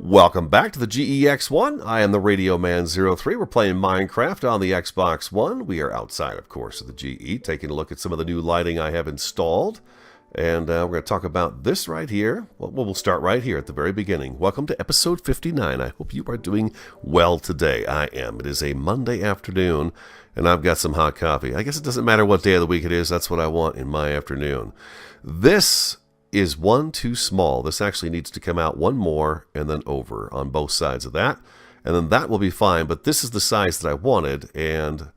Welcome back to the GE-X1. I am the TheRADIOMAN03. We're playing Minecraft on the Xbox One. We are outside, of course, of the GE, taking a look at some of the new lighting I have installed. And we're going to talk about this right here. Well, we'll start right here at the very beginning. Welcome to episode 59. I hope you are doing well today. I am. It is a Monday afternoon, and I've got some hot coffee. I guess it doesn't matter what day of the week it is. That's what I want in my afternoon. This is one too small. This actually needs to come out one more and then over on both sides of that. And then that will be fine, but this is the size that I wanted, and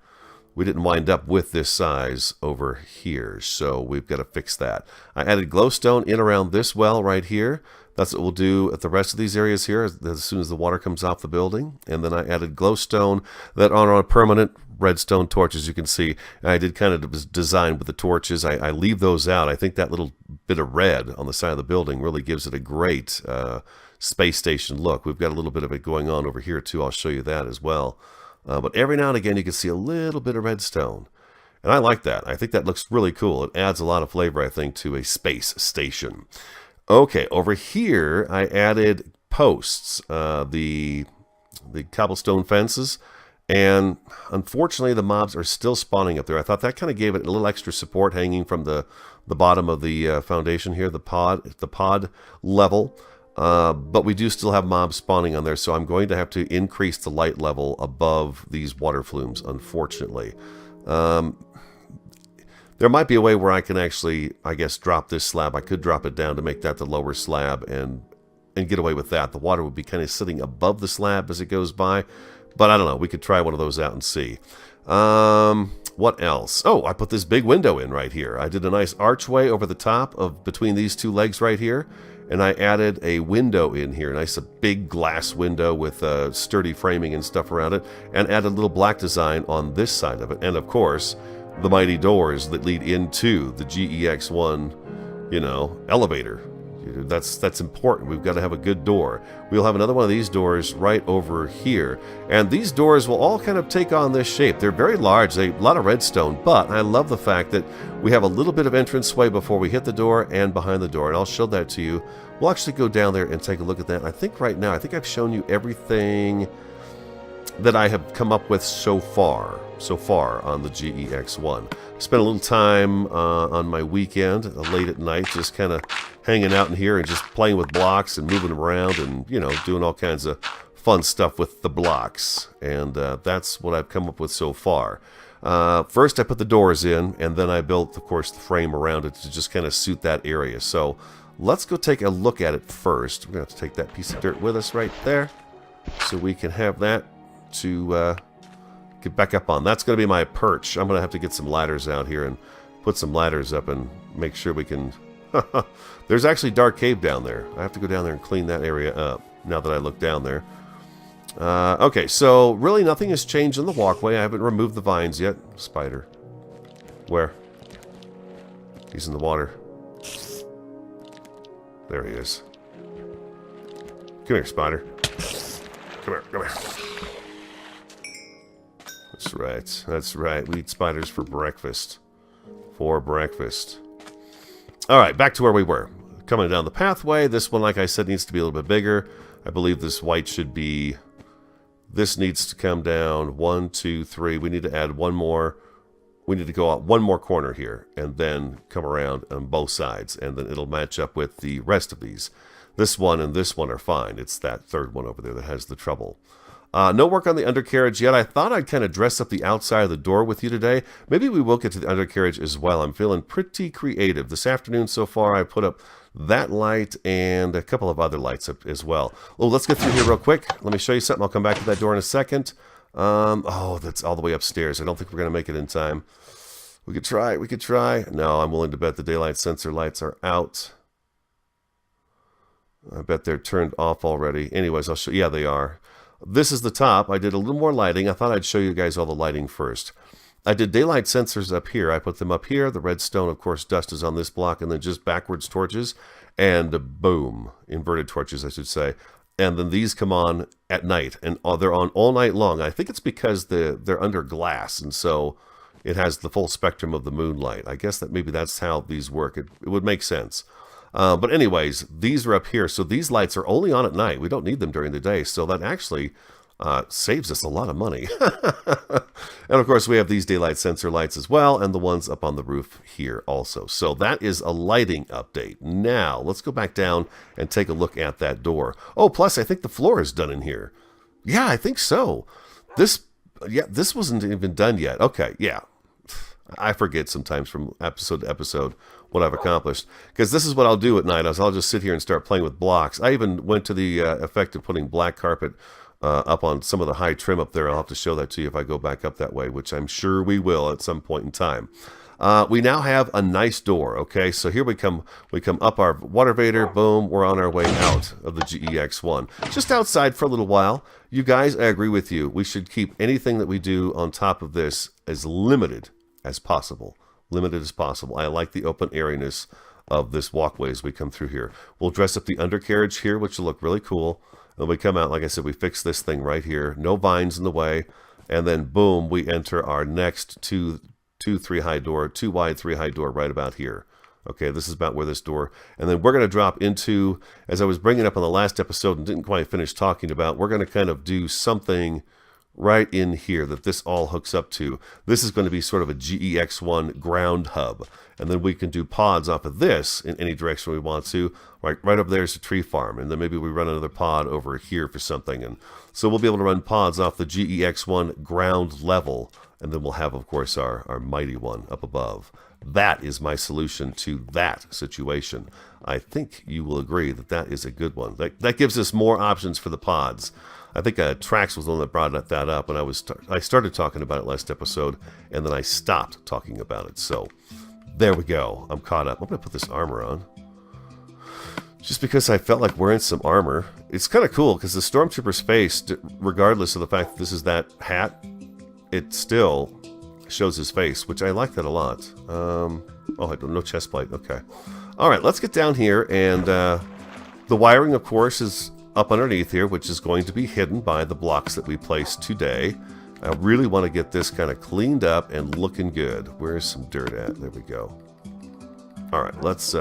we didn't wind up with this size over here, so we've got to fix that. I added glowstone in around this well right here. That's what we'll do at the rest of these areas here as soon as the water comes off the building. And then I added glowstone that are on permanent redstone torches, you can see. I did kind of design with the torches. I leave those out. I think that little bit of red on the side of the building really gives it a great space station look. We've got a little bit of it going on over here too. I'll show you that as well. But every now and again you can see a little bit of redstone. And I like that. I think that looks really cool. It adds a lot of flavor, I think, to a space station. Okay, over here I added posts, the cobblestone fences, and unfortunately the mobs are still spawning up there. I thought that kind of gave it a little extra support hanging from the bottom of the foundation here, the pod level. But we do still have mobs spawning on there, so I'm going to have to increase the light level above these water flumes, unfortunately. There might be a way where I can actually, I guess, drop this slab. I could drop it down to make that the lower slab and get away with that. The water would be kind of sitting above the slab as it goes by, but I don't know. We could try one of those out and see. What else? Oh, I put this big window in right here. I did a nice archway over the top of between these two legs right here, and I added a window in here, a big glass window with sturdy framing and stuff around it, and added a little black design on this side of it. And of course, the mighty doors that lead into the GE-X1, elevator. That's important. We've got to have a good door. We'll have another one of these doors right over here. And these doors will all kind of take on this shape. They're very large. A lot of redstone, but I love the fact that we have a little bit of entranceway before we hit the door and behind the door. And I'll show that to you. We'll actually go down there and take a look at that. I think right now, I've shown you everything that I have come up with so far on the GE-X1. Spent a little time on my weekend, late at night, just kind of hanging out in here and just playing with blocks and moving around and, doing all kinds of fun stuff with the blocks. And that's what I've come up with so far. First, I put the doors in, and then I built, of course, the frame around it to just kind of suit that area. So let's go take a look at it first. We're going to have to take that piece of dirt with us right there so we can have that to get back up on. That's going to be my perch. I'm going to have to get some ladders out here and put some ladders up and make sure we can... There's actually a dark cave down there. I have to go down there and clean that area up now that I look down there. Okay, so really nothing has changed in the walkway. I haven't removed the vines yet. Spider. Where? He's in the water. There he is. Come here, spider. Come here. That's right. We eat spiders for breakfast. Alright, back to where we were. Coming down the pathway. This one, like I said, needs to be a little bit bigger. I believe this white should be... This needs to come down. 1, 2, 3. We need to add one more. We need to go out one more corner here. And then come around on both sides. And then it'll match up with the rest of these. This one and this one are fine. It's that third one over there that has the trouble. No work on the undercarriage yet. I thought I'd kind of dress up the outside of the door with you today. Maybe we will get to the undercarriage as well. I'm feeling pretty creative. This afternoon so far, I put up that light and a couple of other lights up as well. Oh, let's get through here real quick. Let me show you something. I'll come back to that door in a second. Oh, that's all the way upstairs. I don't think we're going to make it in time. We could try. No, I'm willing to bet the daylight sensor lights are out. I bet they're turned off already. Anyways, I'll show you. Yeah, they are. This is the top. I did a little more lighting. I thought I'd show you guys all the lighting first. I did daylight sensors up here. I put them up here. The redstone, of course, dust is on this block, and then just backwards torches, and boom, inverted torches, I should say. And then these come on at night, and they're on all night long. I think it's because they're under glass, and so it has the full spectrum of the moonlight. I guess that maybe that's how these work. It would make sense. But anyways, these are up here. So these lights are only on at night. We don't need them during the day. So that actually saves us a lot of money. And of course, we have these daylight sensor lights as well, and the ones up on the roof here also. So that is a lighting update. Now, let's go back down and take a look at that door. Oh, plus I think the floor is done in here. Yeah, I think so. This wasn't even done yet. Okay, yeah. I forget sometimes from episode to episode what I've accomplished. Because this is what I'll do at night. I'll just sit here and start playing with blocks. I even went to the effect of putting black carpet up on some of the high trim up there. I'll have to show that to you if I go back up that way, which I'm sure we will at some point in time. We now have a nice door, okay? So here we come up our water vader, boom, we're on our way out of the GE-X1. Just outside for a little while. You guys, I agree with you. We should keep anything that we do on top of this as limited as possible. Limited as possible. I like the open airiness of this walkway as we come through here. We'll dress up the undercarriage here, which will look really cool. And we come out, like I said, we fix this thing right here. No vines in the way. And then, boom, we enter our next 2-3 high door, 2 wide, 3 high door right about here. Okay, this is about where this door, and then we're going to drop into, as I was bringing up on the last episode and didn't quite finish talking about, we're going to kind of do something right in here that this all hooks up to. This is going to be sort of a GE-X1 ground hub, and then we can do pods off of this in any direction we want to. Right up there is a tree farm, and then maybe we run another pod over here for something, and so we'll be able to run pods off the GE-X1 ground level, and then we'll have, of course, our mighty one up above. That is my solution to that situation. I think you will agree that that is a good one. That gives us more options for the pods. I think Trax was the one that brought that up, and I started talking about it last episode, and then I stopped talking about it. So there we go. I'm caught up. I'm going to put this armor on, just because I felt like wearing some armor. It's kind of cool because the Stormtrooper's face, regardless of the fact that this is that hat, it still shows his face, which I like that a lot. Oh, I don't know, chest plate. Okay. All right, let's get down here, and the wiring, of course, is up underneath here, which is going to be hidden by the blocks that we placed today. I really want to get this kind of cleaned up and looking good. Where's some dirt at? There we go. All right, let's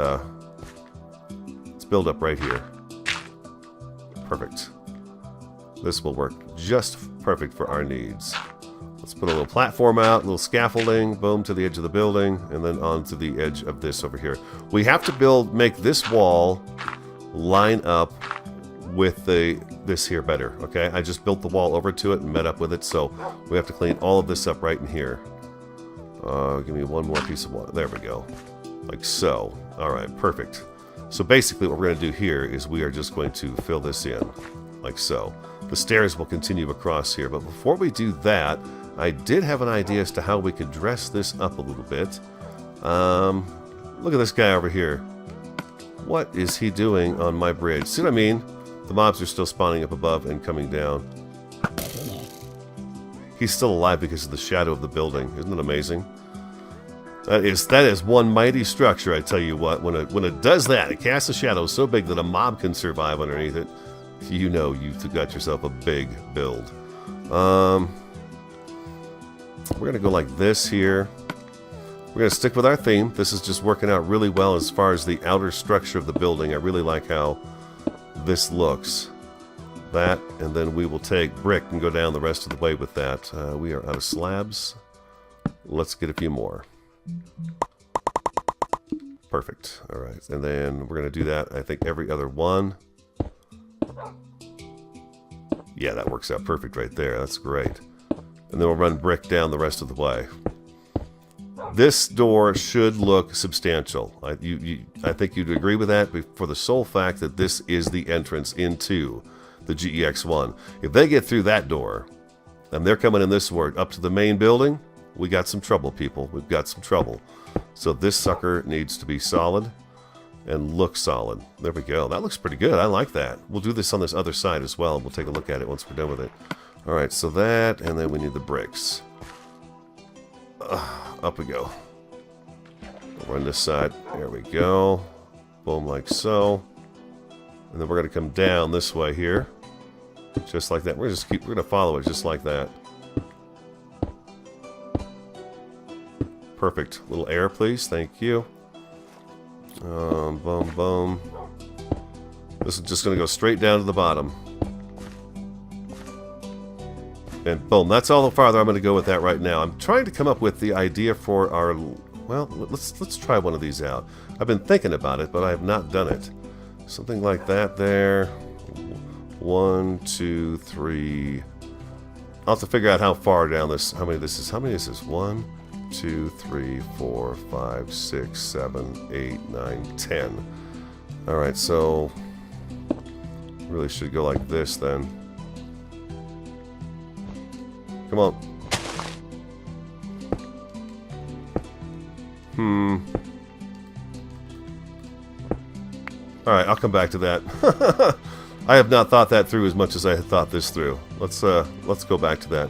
build up right here. Perfect. This will work just perfect for our needs. Let's put a little platform out, a little scaffolding, boom, to the edge of the building, and then onto the edge of this over here. We have to make this wall line up with this here better, okay? I just built the wall over to it and met up with it, so we have to clean all of this up right in here. Give me one more piece of water. There we go. Like so. All right, perfect. So basically what we're going to do here is we are just going to fill this in, like so. The stairs will continue across here, but before we do that, I did have an idea as to how we could dress this up a little bit. Look at this guy over here. What is he doing on my bridge? See what I mean? The mobs are still spawning up above and coming down. He's still alive because of the shadow of the building. Isn't it amazing? That is one mighty structure, I tell you what. When it does that, it casts a shadow so big that a mob can survive underneath it. You know you've got yourself a big build. We're going to go like this here. We're going to stick with our theme. This is just working out really well as far as the outer structure of the building. I really like how this looks. That, and then we will take brick and go down the rest of the way with that. We are out of slabs. Let's get a few more. Perfect. All right, and then we're going to do that, I think, every other one. Yeah, that works out perfect right there. That's great. And then we'll run brick down the rest of the way. This door should look substantial. I think you'd agree with that for the sole fact that this is the entrance into the GE-X1. If they get through that door, and they're coming in this way up to the main building, we got some trouble, people. We've got some trouble. So this sucker needs to be solid and look solid. There we go. That looks pretty good. I like that. We'll do this on this other side as well. We'll take a look at it once we're done with it. All right, so that, and then we need the bricks. Up we go. We'll run this side. There we go. Boom, like so. And then we're going to come down this way here. Just like that. We're going to follow it just like that. Perfect. Little air, please. Thank you. Boom, boom. This is just going to go straight down to the bottom. And boom, that's all the farther I'm going to go with that right now. I'm trying to come up with the idea for our... Well, let's try one of these out. I've been thinking about it, but I have not done it. Something like that there. 1, 2, 3. I'll have to figure out how far down this... How many this is? How many is this? 1, 2, 3, 4, 5, 6, 7, 8, 9, 10. Alright, so... Really should go like this then. Come on. Alright, I'll come back to that. I have not thought that through as much as I had thought this through. Let's go back to that.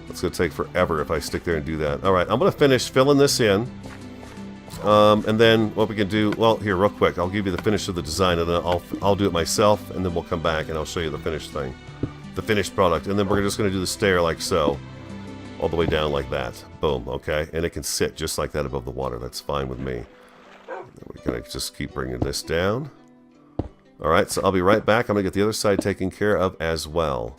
It's going to take forever if I stick there and do that. Alright, I'm going to finish filling this in. And then what we can do... Well, here, real quick. I'll give you the finish of the design, and then I'll do it myself, and then we'll come back and I'll show you the finished thing. The finished product. And then we're just going to do the stair like so. All the way down like that. Boom, okay? And it can sit just like that above the water. That's fine with me. We're going to just keep bringing this down. Alright, so I'll be right back. I'm going to get the other side taken care of as well.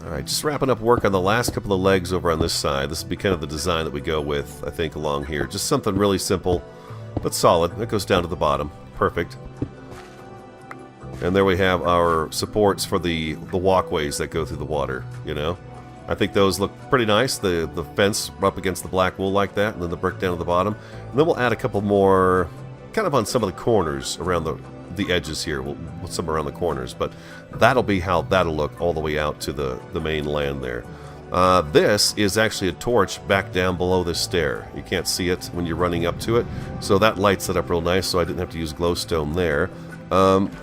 Alright, just wrapping up work on the last couple of legs over on this side. This will be kind of the design that we go with, I think, along here. Just something really simple, but solid. It goes down to the bottom. Perfect. And there we have our supports for the walkways that go through the water, you know? I think those look pretty nice. The fence up against the black wool like that, and then the brick down to the bottom. And then we'll add a couple more, kind of on some of the corners around the edges here. We'll some around the corners, but that'll be how that'll look all the way out to the main land there. This is actually a torch back down below this stair. You can't see it when you're running up to it, so that lights it up real nice, so I didn't have to use glowstone there.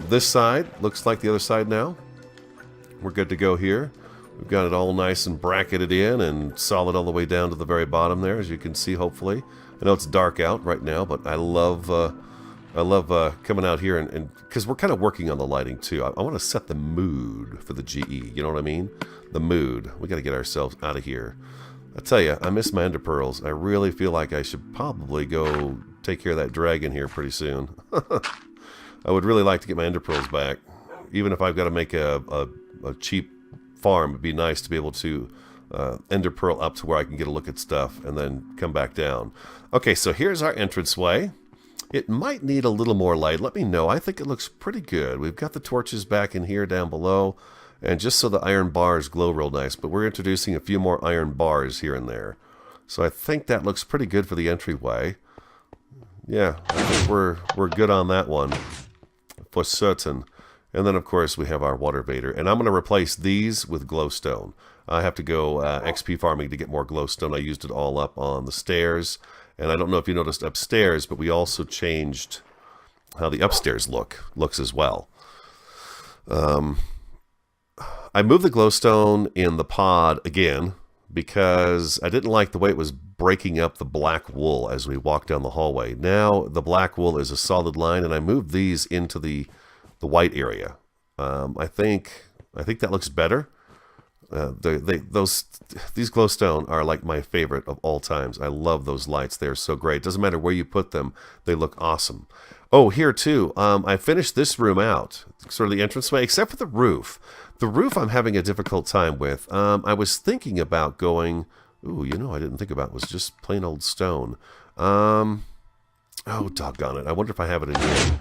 This side looks like the other side now. We're good to go here. We've got it all nice and bracketed in and solid all the way down to the very bottom there, as you can see, hopefully. I know it's dark out right now, but I love coming out here and because we're kind of working on the lighting too. I want to set the mood for the GE. You know what I mean? The mood. We got to get ourselves out of here. I tell you, I miss my ender pearls. I really feel like I should probably go take care of that dragon here pretty soon. I would really like to get my ender pearls back, even if I've got to make a cheap farm. It'd be nice to be able to ender pearl up to where I can get a look at stuff and then come back down. Okay, so here's our entranceway. It might need a little more light. Let me know. I think it looks pretty good. We've got the torches back in here down below, and just so the iron bars glow real nice, but we're introducing a few more iron bars here and there. So I think that looks pretty good for the entryway. Yeah, I think we're good on that one for certain. And then, of course, we have our water vader. And I'm going to replace these with glowstone. I have to go XP farming to get more glowstone. I used it all up on the stairs. And I don't know if you noticed upstairs, but we also changed how the upstairs looks as well. I moved the glowstone in the pod again because I didn't like the way it was breaking up the black wool as we walked down the hallway. Now the black wool is a solid line, and I moved these into the white area. I think that looks better. These glowstone are like my favorite of all times. I love those lights. They're so great. Doesn't matter where you put them, they look awesome. Oh, here too. I finished this room out, sort of the entranceway, except for the roof. The roof I'm having a difficult time with. I was thinking about going. Ooh, you know, I didn't think about it. Was just plain old stone. Oh, doggone it! I wonder if I have it in here.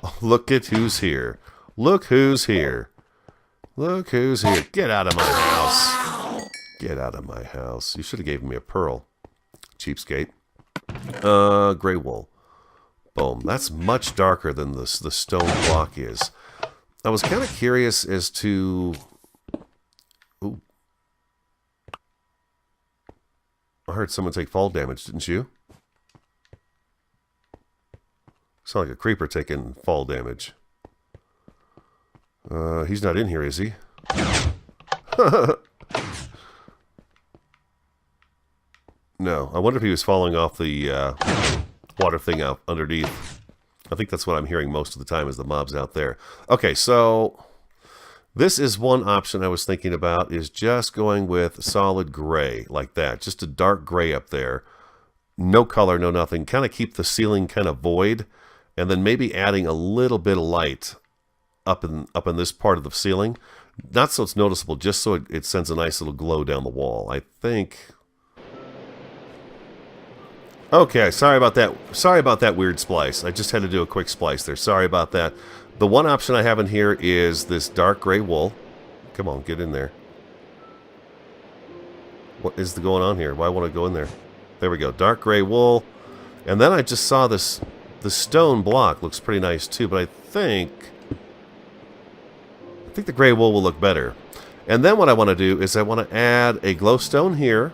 Oh, look at who's here. Look who's here. Look who's here. Get out of my house. Get out of my house. You should have given me a pearl. Cheapskate. Gray wool. Boom. That's much darker than the stone block is. I was kind of curious as to... Ooh. I heard someone take fall damage, didn't you? Sound like a creeper taking fall damage. He's not in here, is he? No. I wonder if he was falling off the water thing out underneath. I think that's what I'm hearing most of the time is the mobs out there. Okay, so this is one option I was thinking about, is just going with solid gray like that. Just a dark gray up there. No color, no nothing. Kind of keep the ceiling kind of void, and then maybe adding a little bit of light up in this part of the ceiling. Not so it's noticeable, just so it sends a nice little glow down the wall. I think... Okay, sorry about that. Sorry about that weird splice. I just had to do a quick splice there. Sorry about that. The one option I have in here is this dark gray wool. Come on, get in there. What is going on here? Why won't I go in there? There we go. Dark gray wool. And then I just saw this... The stone block looks pretty nice too, but I think the gray wool will look better. And then what I want to do is I want to add a glowstone here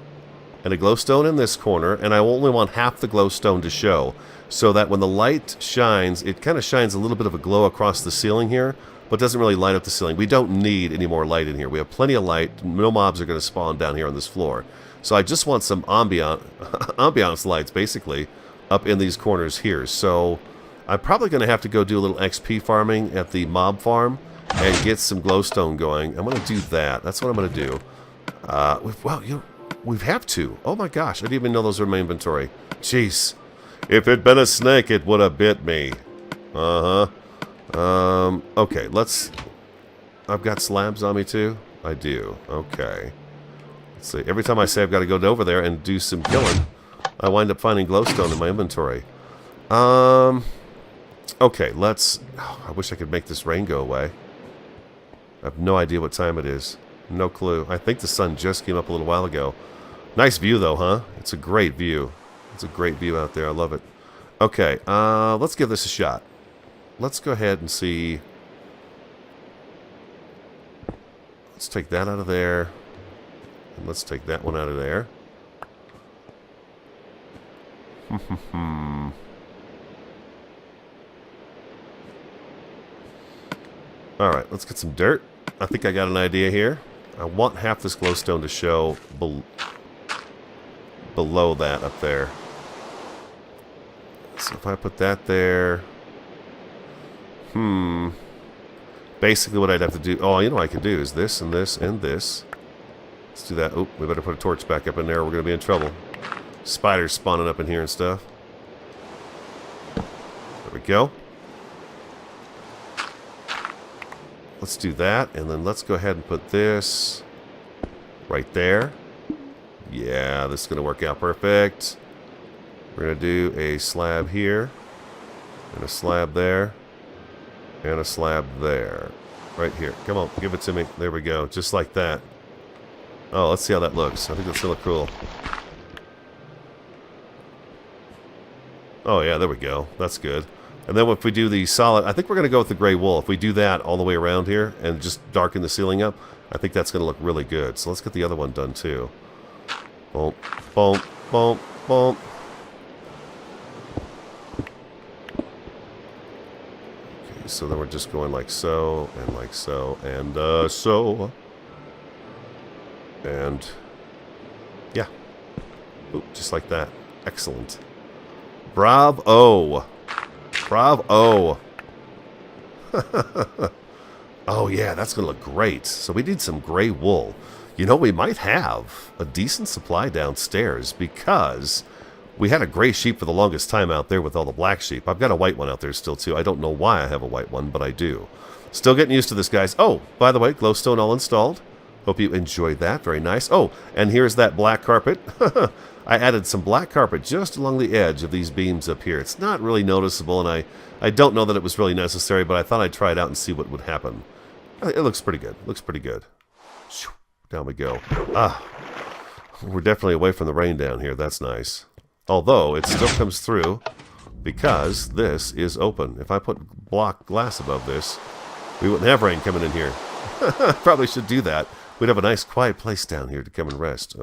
and a glowstone in this corner, and I only want half the glowstone to show, so that when the light shines, it kind of shines a little bit of a glow across the ceiling here, but doesn't really light up the ceiling. We don't need any more light in here. We have plenty of light. No mobs are going to spawn down here on this floor. So I just want some ambiance lights, basically, up in these corners here. So I'm probably going to have to go do a little XP farming at the mob farm and get some glowstone going. I'm going to do that. That's what I'm going to do. Well, we have to. Oh my gosh, I didn't even know those were in my inventory. Jeez. If it'd been a snake, it would have bit me. Okay, let's... I've got slabs on me too? I do. Okay. Let's see. Every time I say I've got to go over there and do some killing, I wind up finding glowstone in my inventory. Okay, let's... Oh, I wish I could make this rain go away. I have no idea what time it is. No clue. I think the sun just came up a little while ago. Nice view though, huh? It's a great view. It's a great view out there. I love it. Okay, let's give this a shot. Let's go ahead and see. Let's take that out of there. And let's take that one out of there. Alright, let's get some dirt. I think I got an idea here. I want half this glowstone to show below that up there. So if I put that there... Basically what I'd have to do... Oh, you know what I could do is this and this and this. Let's do that. Oh, we better put a torch back up in there. We're going to be in trouble. Spiders spawning up in here and stuff. There we go. Let's do that, and then let's go ahead and put this right there. Yeah, this is going to work out perfect. We're going to do a slab here, and a slab there, and a slab there. Right here. Come on, give it to me. There we go, just like that. Oh, let's see how that looks. I think that's going to look cool. Oh, yeah, there we go. That's good. And then if we do the solid, I think we're going to go with the gray wool. If we do that all the way around here and just darken the ceiling up, I think that's going to look really good. So let's get the other one done too. Boom, boom, boom, boom. Okay, so then we're just going like so, and like so, and so. And yeah. Oop, just like that. Excellent. Bravo. Bravo. Oh yeah, that's going to look great. So we need some gray wool. You know, we might have a decent supply downstairs because we had a gray sheep for the longest time out there with all the black sheep. I've got a white one out there still too. I don't know why I have a white one, but I do. Still getting used to this, guys. Oh, by the way, glowstone all installed. Hope you enjoyed that. Very nice. Oh, and here's that black carpet. I added some black carpet just along the edge of these beams up here. It's not really noticeable, and I don't know that it was really necessary, but I thought I'd try it out and see what would happen. It looks pretty good. Looks pretty good. Down we go. Ah, we're definitely away from the rain down here. That's nice. Although, it still comes through because this is open. If I put block glass above this, we wouldn't have rain coming in here. Probably should do that. We'd have a nice quiet place down here to come and rest.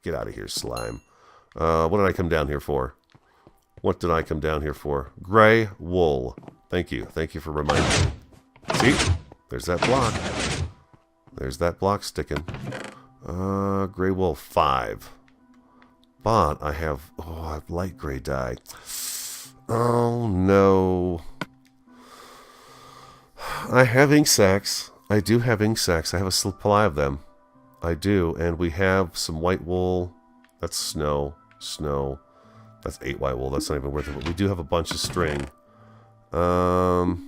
Get out of here, slime. What did I come down here for? What did I come down here for? Gray wool. Thank you. Thank you for reminding me. See? There's that block. There's that block sticking. Gray wool 5. But I have... Oh, I have light gray dye. Oh, no. I have ink sacks. I do have ink sacks. I have a supply of them. I do. And we have some white wool. That's snow. Snow. That's 8 white wool. That's not even worth it. But we do have a bunch of string. Let's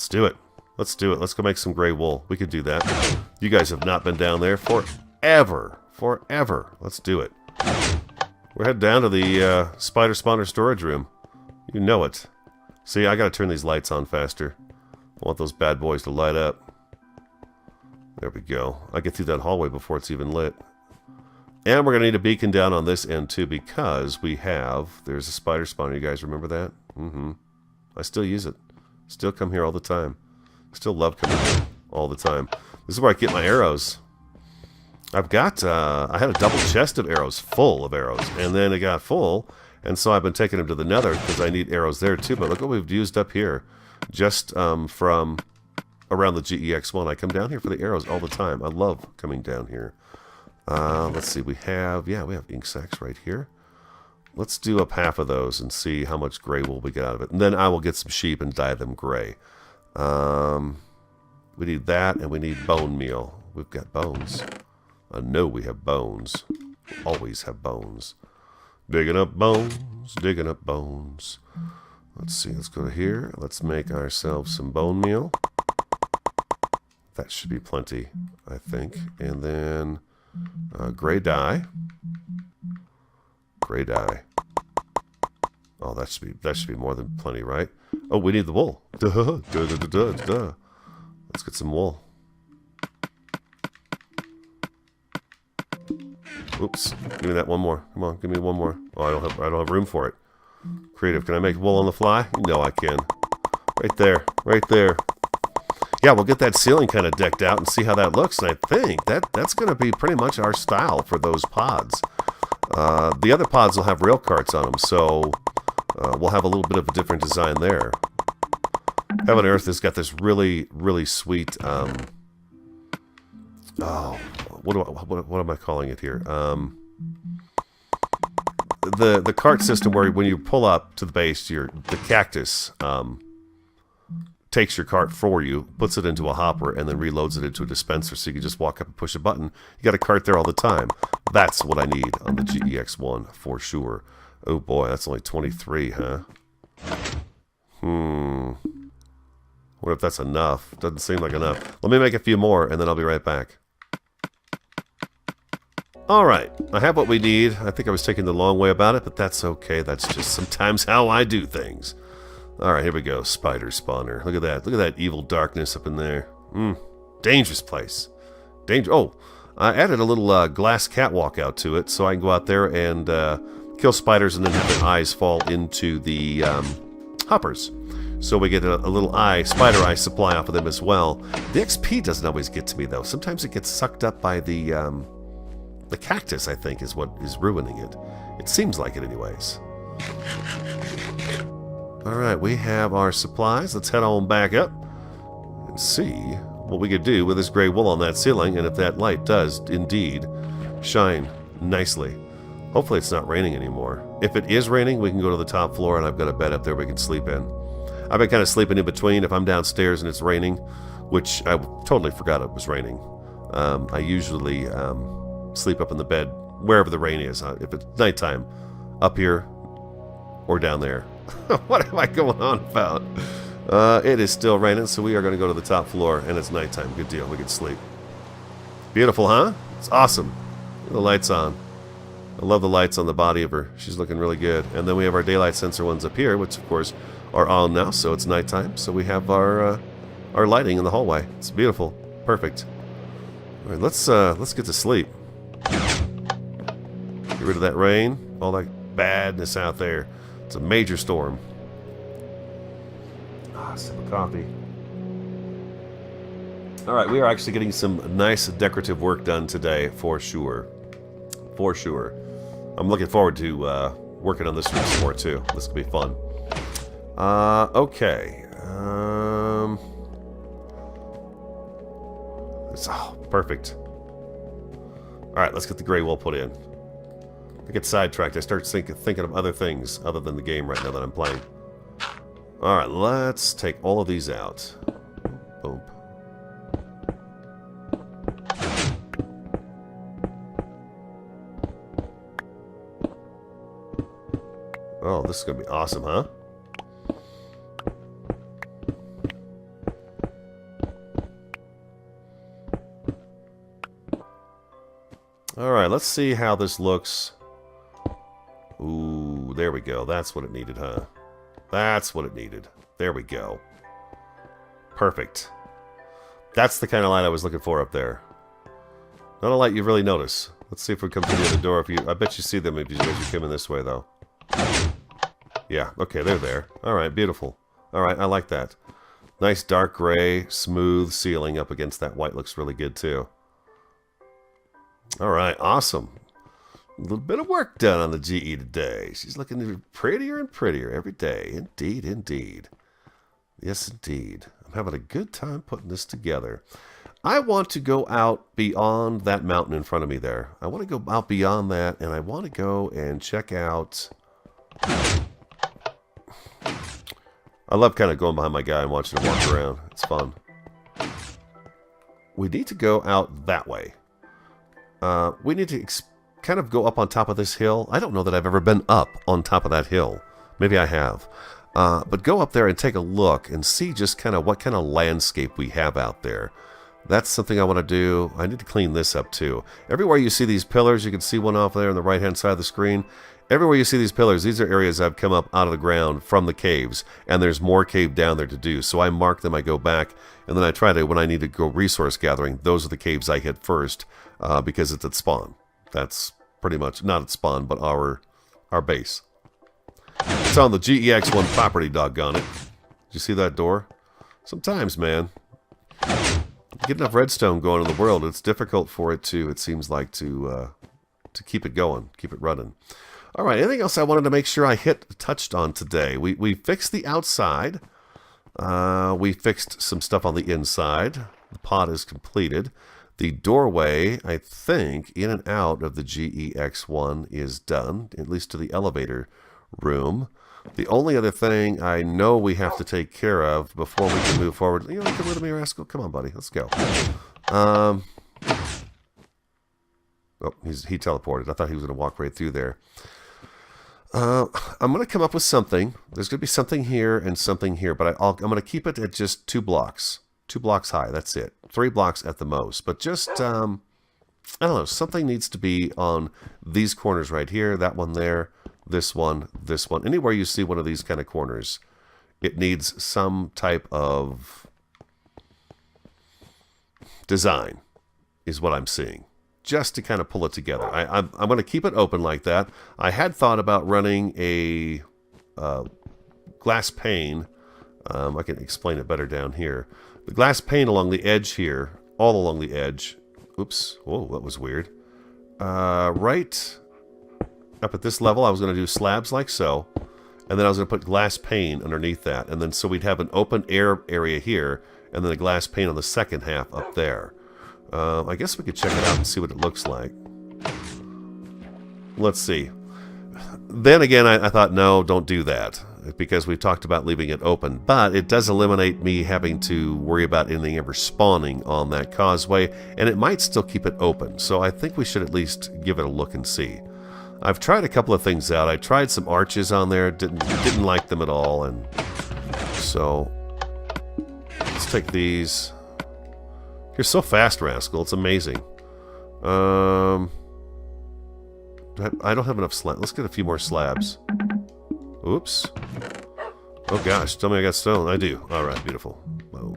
do it. Let's do it. Let's go make some gray wool. We could do that. You guys have not been down there forever. Forever. Let's do it. We're heading down to the spider spawner storage room. You know it. See, I gotta turn these lights on faster. I want those bad boys to light up. There we go. I get through that hallway before it's even lit. And we're gonna need a beacon down on this end too, because we have... There's a spider spawner. You guys remember that? I still use it. Still come here all the time. Still love coming here all the time. This is where I get my arrows. I've got... I had a double chest of arrows, full of arrows. And then it got full... And so I've been taking them to the nether because I need arrows there too. But look what we've used up here. Just from around the GE-X1. I come down here for the arrows all the time. I love coming down here. Let's see. We have ink sacks right here. Let's do up half of those and see how much gray wool we get out of it. And then I will get some sheep and dye them gray. We need that and we need bone meal. We've got bones. I know we have bones. We always have bones. Digging up bones, digging up bones. Let's see, let's go to here. Let's make ourselves some bone meal. That should be plenty, I think. And then gray dye. Gray dye. Oh, that should be more than plenty, right? Oh, we need the wool. Duh, duh, duh, duh, duh, duh. Let's get some wool. Oops. Give me that one more. Come on, give me one more. Oh, I don't have room for it. Creative, can I make wool on the fly? No, I can. Right there. Right there. Yeah, we'll get that ceiling kind of decked out and see how that looks. And I think that's going to be pretty much our style for those pods. The other pods will have rail carts on them, so we'll have a little bit of a different design there. Heaven Earth has got this really, really sweet... oh, what am I calling it here? The cart system where when you pull up to the base, the cactus takes your cart for you, puts it into a hopper, and then reloads it into a dispenser, so you can just walk up and push a button. You got a cart there all the time. That's what I need on the GE-X1 for sure. Oh boy, that's only 23, huh? Wonder if that's enough. Doesn't seem like enough. Let me make a few more, and then I'll be right back. Alright, I have what we need. I think I was taking the long way about it, but that's okay. That's just sometimes how I do things. Alright, here we go. Spider spawner. Look at that. Look at that evil darkness up in there. Dangerous place. Oh, I added a little glass catwalk out to it, so I can go out there and kill spiders and then have their eyes fall into the hoppers. So we get a little spider eye supply off of them as well. The XP doesn't always get to me, though. Sometimes it gets sucked up by the cactus, I think, is what is ruining it. It seems like it anyways. Alright, we have our supplies. Let's head on back up and see what we could do with this gray wool on that ceiling, and if that light does indeed shine nicely. Hopefully it's not raining anymore. If it is raining, we can go to the top floor, and I've got a bed up there we can sleep in. I've been kind of sleeping in between. If I'm downstairs and it's raining, which I totally forgot it was raining, I usually sleep up in the bed wherever the rain is. If it's nighttime, up here or down there. What am I going on about? It is still raining, so we are going to go to the top floor, and it's nighttime. Good deal. We can sleep. Beautiful, huh? It's awesome. The lights on. I love the lights on the body of her. She's looking really good. And then we have our daylight sensor ones up here, which of course are on now, so it's nighttime. So we have our lighting in the hallway. It's beautiful. Perfect. All right, let's get to sleep. Get rid of that rain, all that badness out there. It's a major storm. Sip of coffee. All right, we are actually getting some nice decorative work done today, for sure. For sure. I'm looking forward to working on this room some more too. This will be fun. Okay. Perfect. All right, let's get the gray wool put in. I get sidetracked. I start thinking of other things other than the game right now that I'm playing. All right, let's take all of these out. Boom. Oh, this is going to be awesome, huh? Alright, let's see how this looks. Ooh, there we go. That's what it needed, huh? That's what it needed. There we go. Perfect. That's the kind of light I was looking for up there. Not a light you really notice. Let's see if we come through the other door. If you, I bet you see them if you come in this way, though. Yeah, okay, they're there. Alright, beautiful. Alright, I like that. Nice dark gray, smooth ceiling up against that white looks really good, too. Alright, awesome. A little bit of work done on the GE today. She's looking prettier and prettier every day. Indeed, indeed. Yes, indeed. I'm having a good time putting this together. I want to go out beyond that mountain in front of me there. I want to go out beyond that, and I want to go and check out... I love kind of going behind my guy and watching him walk around. It's fun. We need to go out that way. We need to kind of go up on top of this hill. I don't know that I've ever been up on top of that hill. Maybe I have. But go up there and take a look and see just kind of what kind of landscape we have out there. That's something I want to do. I need to clean this up too. Everywhere you see these pillars, you can see one off there on the right-hand side of the screen. Everywhere you see these pillars, these are areas I've come up out of the ground from the caves, and there's more cave down there to do. So I mark them, I go back, and then I try to, when I need to go resource gathering, those are the caves I hit first, because it's at spawn. That's pretty much, not at spawn, but our base. It's on the GE-X1 property, doggone it. Did you see that door? Sometimes, man, get enough redstone going in the world, it's difficult for it to, it seems like, to keep it going, keep it running. All right, anything else I wanted to make sure I touched on today? We fixed the outside. We fixed some stuff on the inside. The pod is completed. The doorway, I think, in and out of the GE-X1 is done, at least to the elevator room. The only other thing I know we have to take care of before we can move forward... You know, come with me, Rascal. Come on, buddy. Let's go. Oh, he teleported. I thought he was going to walk right through there. I'm going to come up with something. There's going to be something here and something here, but I'm going to keep it at just 2 blocks. 2 blocks high, that's it. 3 blocks at the most. But just, I don't know, something needs to be on these corners right here, that one there, this one, this one. Anywhere you see one of these kind of corners, it needs some type of design, is what I'm seeing. Just to kind of pull it together. I'm going to keep it open like that. I had thought about running a glass pane. I can explain it better down here. The glass pane along the edge here, all along the edge. Oops. Whoa, that was weird. Right up at this level, I was going to do slabs like so. And then I was going to put glass pane underneath that. And then so we'd have an open air area here, and then a glass pane on the second half up there. I guess we could check it out and see what it looks like. Let's see. Then again, I thought, no, don't do that, because we've talked about leaving it open. But it does eliminate me having to worry about anything ever spawning on that causeway, and it might still keep it open. So I think we should at least give it a look and see. I've tried a couple of things out. I tried some arches on there, didn't like them at all, and so let's take these. You're so fast, Rascal. It's amazing. I don't have enough slabs. Let's get a few more slabs. Oops. Oh gosh, tell me I got stone. I do. Alright, beautiful. Boom.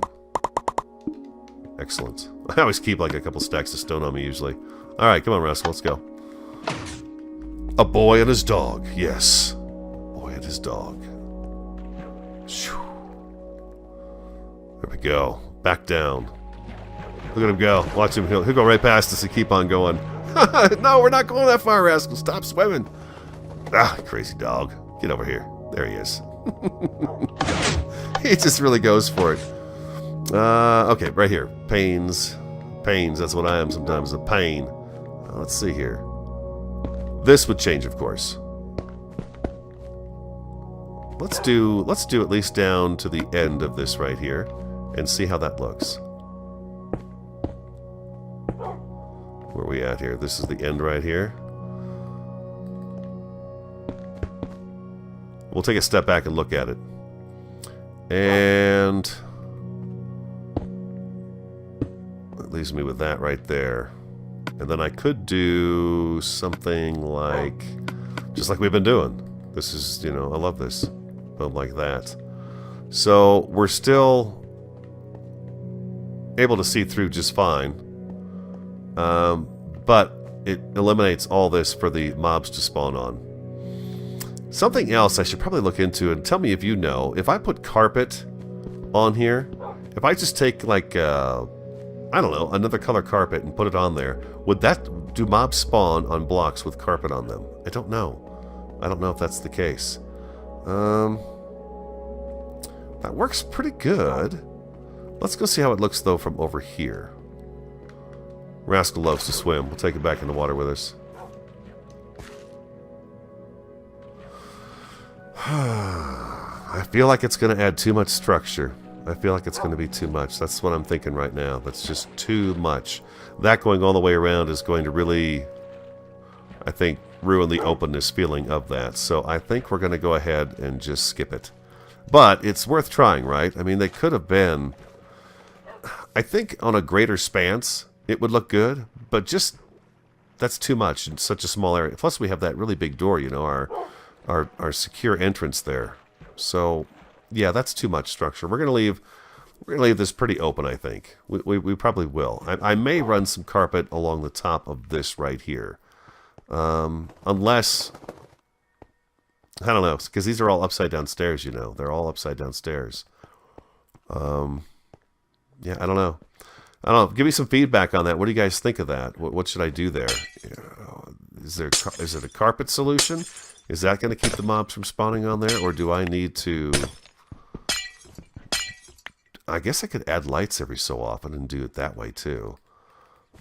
Excellent. I always keep like a couple stacks of stone on me usually. Alright, come on, Rascal. Let's go. A boy and his dog. Yes. Boy and his dog. There we go. Back down. Look at him go. Watch him. He'll go right past us and keep on going. No, we're not going that far, Rascal. Stop swimming. Ah, crazy dog. Get over here. There he is. He just really goes for it. Okay, right here. Pains. Pains. That's what I am sometimes. A pain. Let's see here. This would change, of course. Let's do at least down to the end of this right here and see how that looks. Where are we at here? This is the end right here. we'll take a step back and look at it. And that leaves me with that right there. And then I could do something like, just like we've been doing. This is, you know, I love this. Boom, like that. So we're still able to see through just fine. But it eliminates all this for the mobs to spawn on. Something else I should probably look into, and tell me if you know, if I put carpet on here, if I just take like, I don't know, another color carpet and put it on there, would that, do mobs spawn on blocks with carpet on them? I don't know. I don't know if that's the case. That works pretty good. Let's go see how it looks though from over here. Rascal loves to swim. We'll take it back in the water with us. I feel like it's going to add too much structure. I feel like it's going to be too much. That's what I'm thinking right now. That's just too much. That going all the way around is going to really, I think, ruin the openness feeling of that. So I think we're going to go ahead and just skip it. But it's worth trying, right? I mean, they could have been, I think on a greater spans, it would look good. But just, that's too much in such a small area. Plus we have that really big door, you know, our secure entrance there. So yeah, that's too much structure. We're gonna leave this pretty open, I think. We probably will. I may run some carpet along the top of this right here. Unless, I don't know, because these are all upside down stairs, you know. They're all upside down stairs. Yeah, I don't know. Give me some feedback on that. What do you guys think of that? What should I do there? Is it a carpet solution? Is that going to keep the mobs from spawning on there? Or do I need to... I guess I could add lights every so often and do it that way too.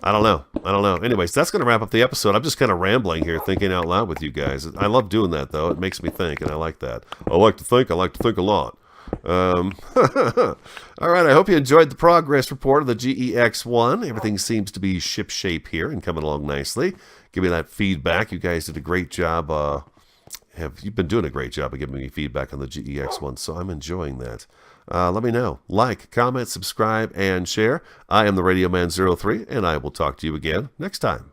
I don't know. Anyways, that's going to wrap up the episode. I'm just kind of rambling here, thinking out loud with you guys. I love doing that, though. It makes me think, and I like that. I like to think a lot. All right, I hope you enjoyed the progress report of the GE-X1. Everything seems to be shipshape here and coming along nicely. Give me that feedback. You guys did a great job. You've been doing a great job of giving me feedback on the GE-X1, so I'm enjoying that. Let me know. Like, comment, subscribe, and share. I am the RadioMan03, and I will talk to you again next time.